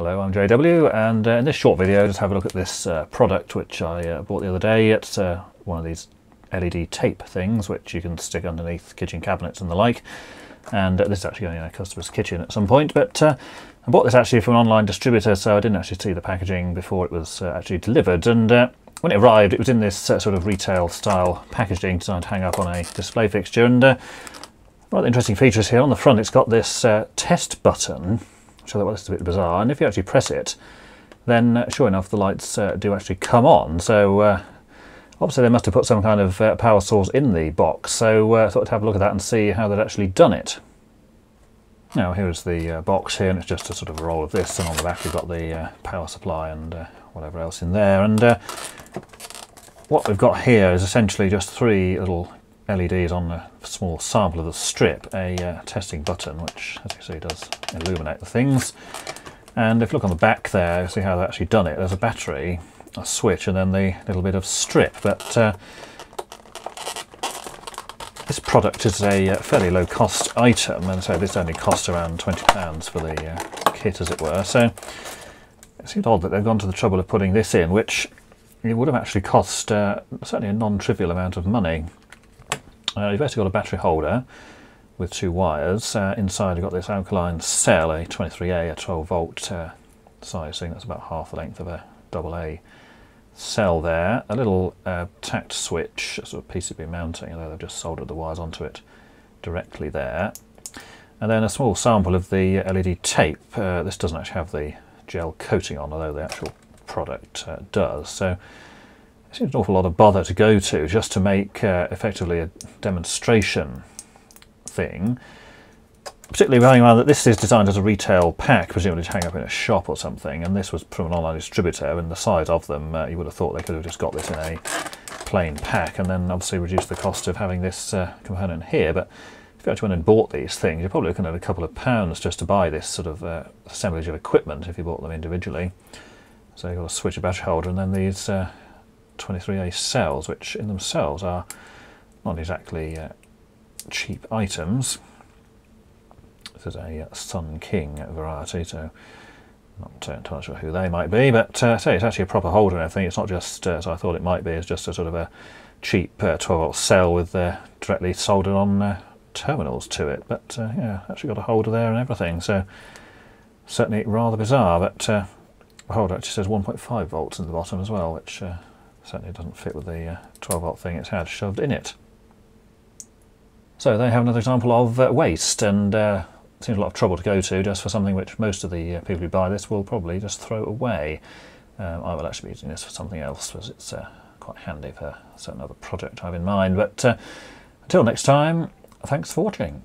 Hello, I'm JW, and in this short video just have a look at this product which I bought the other day. It's one of these LED tape things which you can stick underneath kitchen cabinets and the like, and this is actually going in a customer's kitchen at some point, but I bought this actually from an online distributor, so I didn't actually see the packaging before it was actually delivered, and when it arrived it was in this sort of retail style packaging designed to hang up on a display fixture, and rather interesting features here. On the front it's got this test button. So that this is a bit bizarre, and if you actually press it, then sure enough the lights do actually come on. So obviously they must have put some kind of power source in the box, so I thought I'd have a look at that and see how they'd actually done it. Now here's the box here, and it's just a sort of a roll of this, and on the back we've got the power supply and whatever else in there, and what we've got here is essentially just three little LEDs on a small sample of the strip, a testing button which, as you see, does illuminate the things, and if you look on the back there, you see how they've actually done it. There's a battery, a switch, and then the little bit of strip, but this product is a fairly low cost item, and so this only cost around £20 for the kit, as it were, so it seems odd that they've gone to the trouble of putting this in, which it would have actually cost certainly a non-trivial amount of money. You've basically got a battery holder with two wires. Inside you've got this alkaline cell, a 23A, a 12 volt sizing. That's about half the length of a AA cell there. A little tact switch, a sort of PCB mounting, although they've just soldered the wires onto it directly there. And then a small sample of the LED tape. This doesn't actually have the gel coating on, although the actual product does. So it seems an awful lot of bother to go to just to make effectively a demonstration thing, particularly bearing in mind that this is designed as a retail pack, presumably to hang up in a shop or something, and this was from an online distributor, and the size of them, you would have thought they could have just got this in a plain pack and then obviously reduced the cost of having this component here. But if you actually went and bought these things, you're probably looking at a couple of pounds just to buy this sort of assemblage of equipment if you bought them individually. So you've got a switch, a battery holder, and then these 23A cells, which in themselves are not exactly cheap items. This is a Sun King variety, so not entirely sure who they might be, but say it's actually a proper holder and everything. It's not just, as I thought it might be, it's just a sort of a cheap 12 volt cell with directly soldered on terminals to it, but yeah, actually got a holder there and everything, so certainly rather bizarre, but the holder actually says 1.5 volts in the bottom as well, which certainly doesn't fit with the 12 volt thing it's had shoved in it. So they have another example of waste, and seems a lot of trouble to go to just for something which most of the people who buy this will probably just throw away. I will actually be using this for something else, because it's quite handy for a certain other project I have in mind. But until next time, thanks for watching.